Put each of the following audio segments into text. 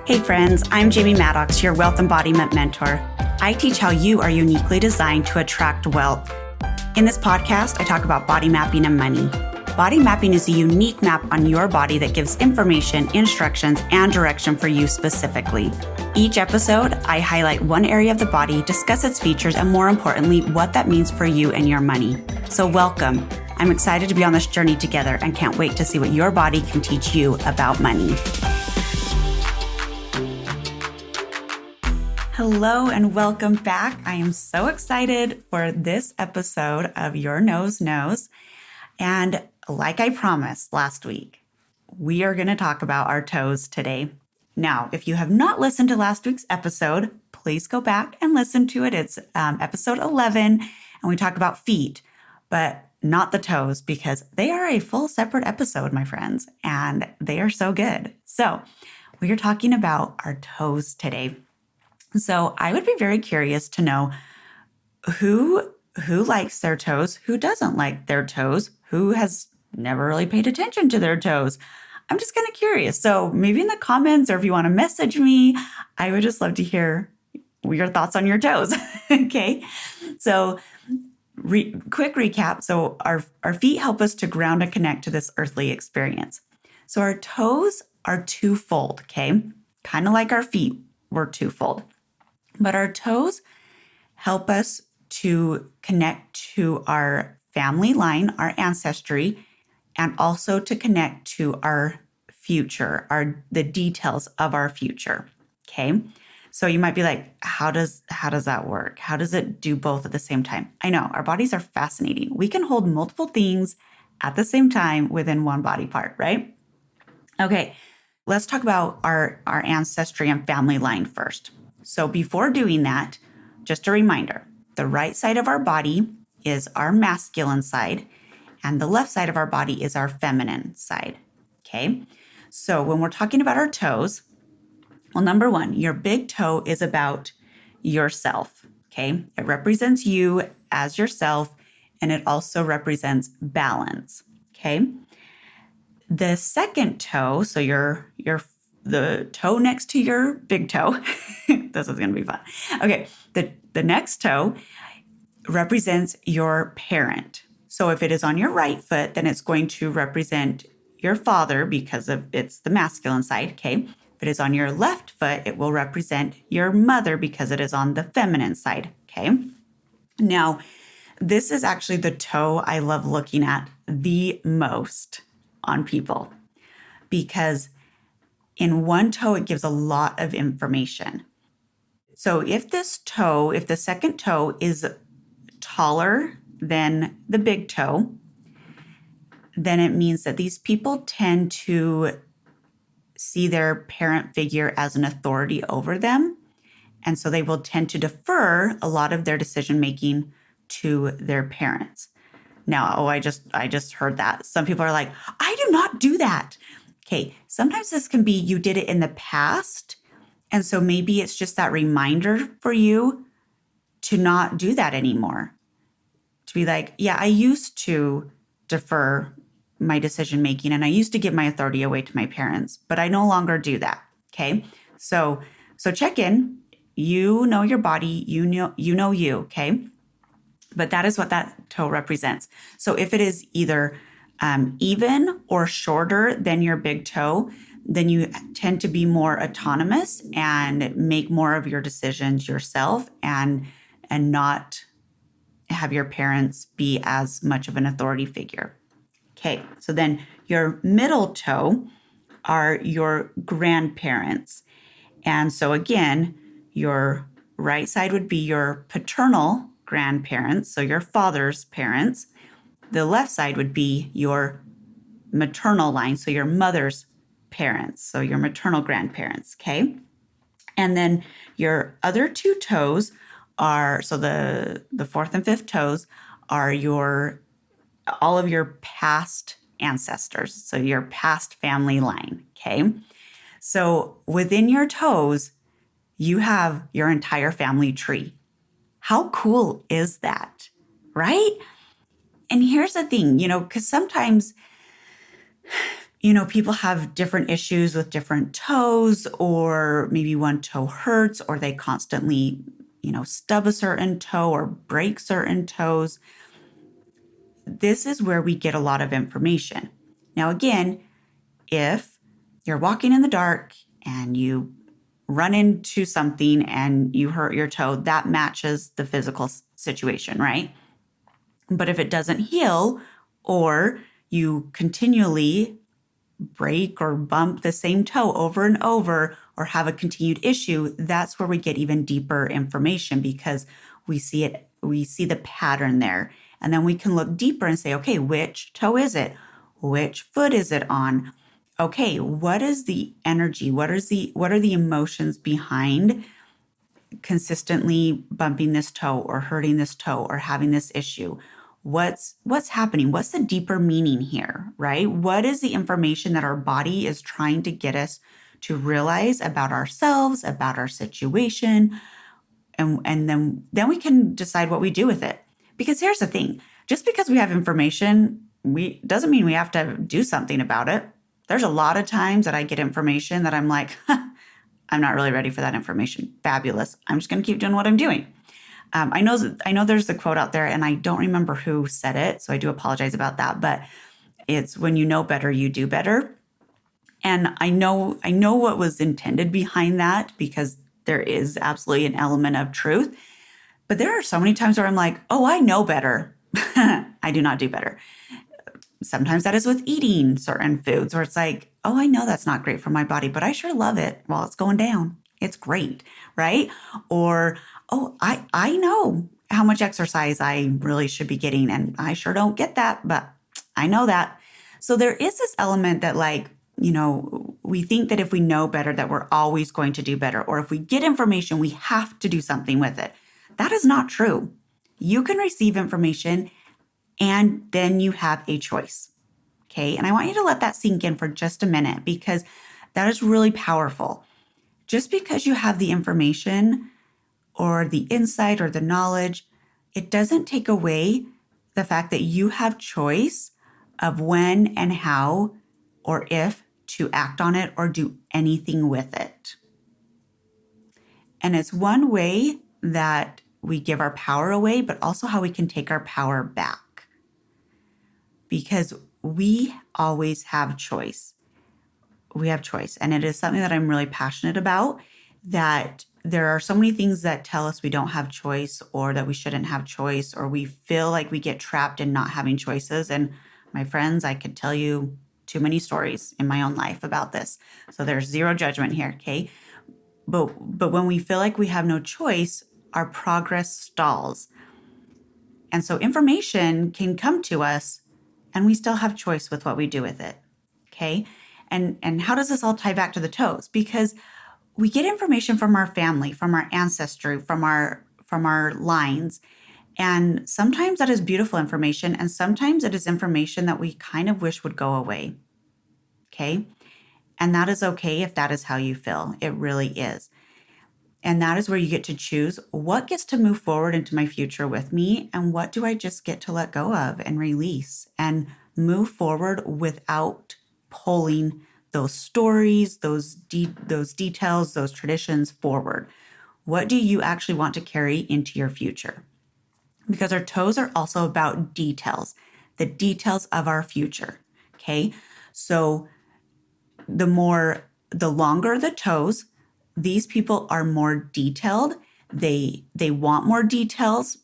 Hey friends, I'm Jamie Maddox, your wealth embodiment mentor. I teach how you are uniquely designed to attract wealth. In this podcast, I talk about body mapping and money. Body mapping is a unique map on your body that gives information, instructions, and direction for you specifically. Each episode, I highlight one area of the body, discuss its features, and more importantly, what that means for you and your money. So welcome. I'm excited to be on this journey together and can't wait to see what your body can teach you about money. Hello and welcome back. I am so excited for this episode of Your Nose Knows. And like I promised last week, we are going to talk about our toes today. Now, if you have not listened to last week's episode, please go back and listen to it. It's episode 11, and we talk about feet, but not the toes because they are a full separate episode, my friends, and they are so good. So we are talking about our toes today. So I would be very curious to know who likes their toes, who doesn't like their toes, who has never really paid attention to their toes. I'm just kind of curious. So maybe in the comments or if you want to message me, I would just love to hear your thoughts on your toes. Okay. So quick recap. So our feet help us to ground and connect to this earthly experience. So our toes are twofold. Okay. Kind of like our feet were twofold. But our toes help us to connect to our family line, our ancestry, and also to connect to our future, the details of our future. Okay. So you might be like, how does that work? How does it do both at the same time? I know our bodies are fascinating. We can hold multiple things at the same time within one body part, right? Okay. Let's talk about our ancestry and family line first. So before doing that, just a reminder, the right side of our body is our masculine side, and the left side of our body is our feminine side, okay? So when we're talking about our toes, well, number one, your big toe is about yourself, okay? It represents you as yourself, and it also represents balance, okay? The second toe, so the toe next to your big toe, this is going to be fun. Okay, the next toe represents your parent. So if it is on your right foot, then it's going to represent your father because it's the masculine side, okay? If it is on your left foot, it will represent your mother because it is on the feminine side, okay? Now, this is actually the toe I love looking at the most on people because in one toe, it gives a lot of information. So if the second toe is taller than the big toe, then it means that these people tend to see their parent figure as an authority over them. And so they will tend to defer a lot of their decision-making to their parents. Now, I just heard that. Some people are like, I do not do that. Okay, sometimes this can be you did it in the past, and so maybe it's just that reminder for you to not do that anymore. To be like, yeah, I used to defer my decision making and I used to give my authority away to my parents, but I no longer do that. Okay, so check in. You know your body. You know you. Okay, but that is what that toe represents. So if it is either even or shorter than your big toe, then you tend to be more autonomous and make more of your decisions yourself and not have your parents be as much of an authority figure. Okay, so then your middle toe are your grandparents. And so again, your right side would be your paternal grandparents, so your father's parents. The left side would be your maternal line, so your mother's parents, so your maternal grandparents, okay? And then your other two toes are, so the fourth and fifth toes are all of your past ancestors, so your past family line, okay? So within your toes, you have your entire family tree. How cool is that, right? And here's the thing, because sometimes, People have different issues with different toes, or maybe one toe hurts, or they constantly, stub a certain toe or break certain toes. This is where we get a lot of information. Now, again, if you're walking in the dark and you run into something and you hurt your toe, that matches the physical situation, right? But if it doesn't heal, or you continually break or bump the same toe over and over, or have a continued issue, that's where we get even deeper information, because we see the pattern there. And then we can look deeper and say, okay, which toe is it? Which foot is it on? Okay, what is the energy? What are the emotions behind consistently bumping this toe or hurting this toe or having this issue? What's happening? What's the deeper meaning here, right? What is the information that our body is trying to get us to realize about ourselves, about our situation? And then we can decide what we do with it. Because here's the thing, just because we have information, doesn't mean we have to do something about it. There's a lot of times that I get information that I'm like, I'm not really ready for that information. Fabulous. I'm just going to keep doing what I'm doing. I know there's the quote out there, and I don't remember who said it, so I do apologize about that. But it's, when you know better, you do better. And I know what was intended behind that, because there is absolutely an element of truth. But there are so many times where I'm like, oh, I know better. I do not do better. Sometimes that is with eating certain foods, where it's like, oh, I know that's not great for my body, but I sure love it while it's going down. It's great, right? Or, oh, I know how much exercise I really should be getting, and I sure don't get that, but I know that. So there is this element that, like, we think that if we know better, that we're always going to do better. Or if we get information, we have to do something with it. That is not true. You can receive information and then you have a choice. Okay. And I want you to let that sink in for just a minute, because that is really powerful. Just because you have the information or the insight or the knowledge, it doesn't take away the fact that you have choice of when and how or if to act on it or do anything with it. And it's one way that we give our power away, but also how we can take our power back. Because we always have choice. We have choice. And it is something that I'm really passionate about, that there are so many things that tell us we don't have choice, or that we shouldn't have choice, or we feel like we get trapped in not having choices. And my friends, I could tell you too many stories in my own life about this. So there's zero judgment here, okay? But when we feel like we have no choice, our progress stalls. And so information can come to us and we still have choice with what we do with it, okay? And how does this all tie back to the toes? Because we get information from our family, from our ancestry, from our lines. And sometimes that is beautiful information, and sometimes it is information that we kind of wish would go away. Okay? And that is okay if that is how you feel. It really is. And that is where you get to choose what gets to move forward into my future with me, and what do I just get to let go of and release and move forward without pulling those stories, those details, those traditions forward. What do you actually want to carry into your future? Because our toes are also about details, the details of our future. Okay. So the longer the toes, these people are more detailed. They want more details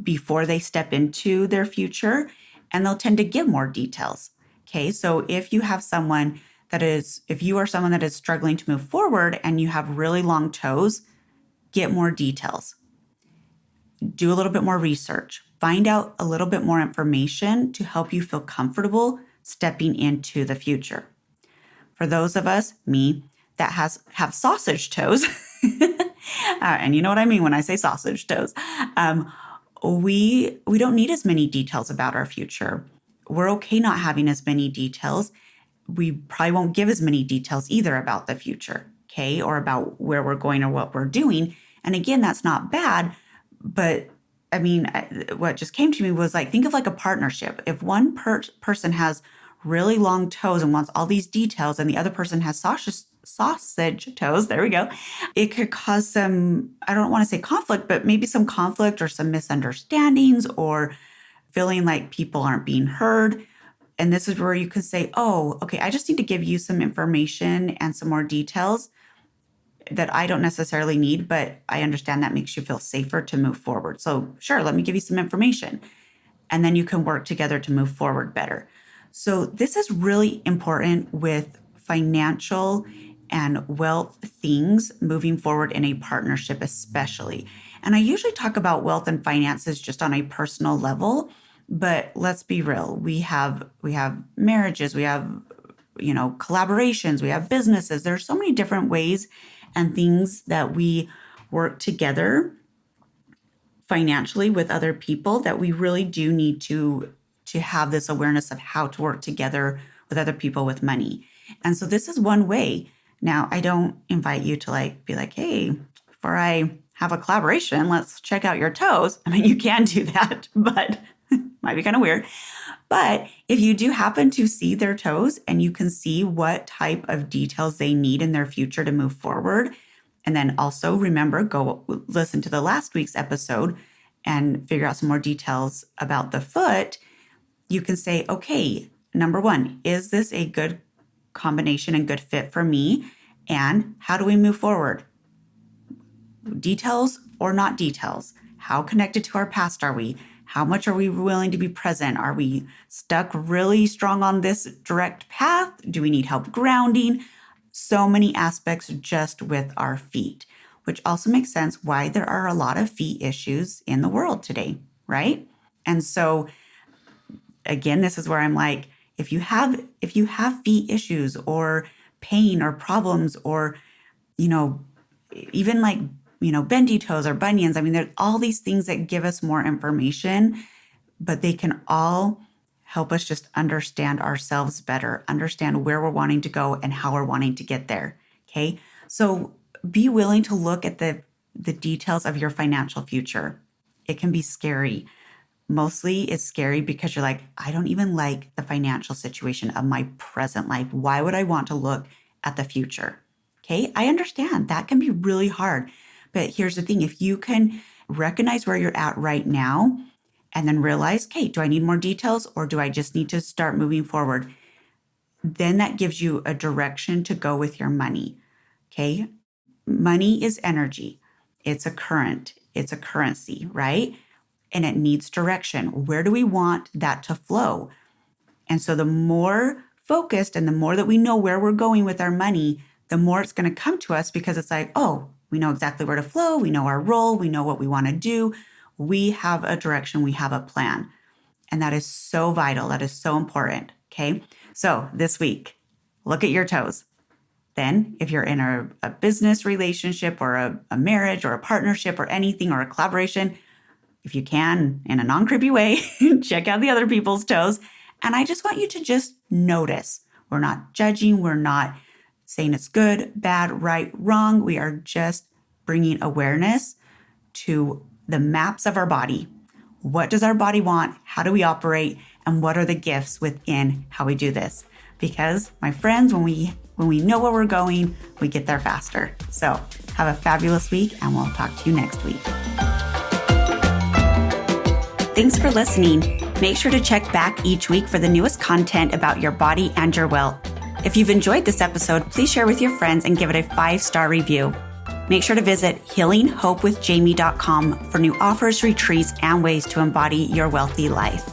before they step into their future, and they'll tend to give more details. Okay. So if you are someone that is struggling to move forward and you have really long toes, get more details. Do a little bit more research. Find out a little bit more information to help you feel comfortable stepping into the future. For those of us, me, that have sausage toes, and you know what I mean when I say sausage toes, we don't need as many details about our future. We're okay not having as many details. We probably won't give as many details either about the future, okay, or about where we're going or what we're doing. And again, that's not bad, but I mean, what just came to me was like, think of like a partnership. If one person has really long toes and wants all these details, and the other person has sausage toes, there we go, it could cause some, I don't want to say conflict, but maybe some conflict or some misunderstandings or feeling like people aren't being heard. And this is where you could say, oh, okay, I just need to give you some information and some more details that I don't necessarily need, but I understand that makes you feel safer to move forward. So sure, let me give you some information. And then you can work together to move forward better. So this is really important with financial and wealth things moving forward in a partnership, especially. And I usually talk about wealth and finances just on a personal level, but let's be real. We have marriages, we have, collaborations, we have businesses. There's so many different ways and things that we work together financially with other people that we really do need to have this awareness of how to work together with other people with money. And so this is one way. Now, I don't invite you to be like, hey, before I have a collaboration, let's check out your toes. I mean, you can do that, but might be kind of weird. But if you do happen to see their toes and you can see what type of details they need in their future to move forward, and then also remember, go listen to the last week's episode and figure out some more details about the foot, you can say, okay, number one, is this a good combination and good fit for me? And how do we move forward? Details or not details? How connected to our past are we? How much are we willing to be present? Are we stuck really strong on this direct path? Do we need help grounding? So many aspects just with our feet, which also makes sense why there are a lot of feet issues in the world today, right? And so again, this is where I'm like, if you have feet issues or pain or problems or, even bendy toes or bunions. I mean, there's all these things that give us more information, but they can all help us just understand ourselves better, understand where we're wanting to go and how we're wanting to get there. Okay. So be willing to look at the details of your financial future. It can be scary. Mostly it's scary because you're like, I don't even like the financial situation of my present life. Why would I want to look at the future? Okay. I understand that can be really hard. But here's the thing, if you can recognize where you're at right now and then realize, okay, do I need more details or do I just need to start moving forward? Then that gives you a direction to go with your money, okay? Money is energy. It's a current. It's a currency, right? And it needs direction. Where do we want that to flow? And so the more focused and the more that we know where we're going with our money, the more it's going to come to us because it's like, oh, we know exactly where to flow. We know our role. We know what we want to do. We have a direction. We have a plan. And that is so vital. That is so important. Okay. So this week, look at your toes. Then if you're in a business relationship or a marriage or a partnership or anything or a collaboration, if you can, in a non-creepy way, check out the other people's toes. And I just want you to just notice. We're not judging. We're not saying it's good, bad, right, wrong. We are just bringing awareness to the maps of our body. What does our body want? How do we operate? And what are the gifts within how we do this? Because my friends, when we know where we're going, we get there faster. So have a fabulous week and we'll talk to you next week. Thanks for listening. Make sure to check back each week for the newest content about your body and your wealth. If you've enjoyed this episode, please share with your friends and give it a 5-star review. Make sure to visit healinghopewithjamie.com for new offers, retreats, and ways to embody your wealthy life.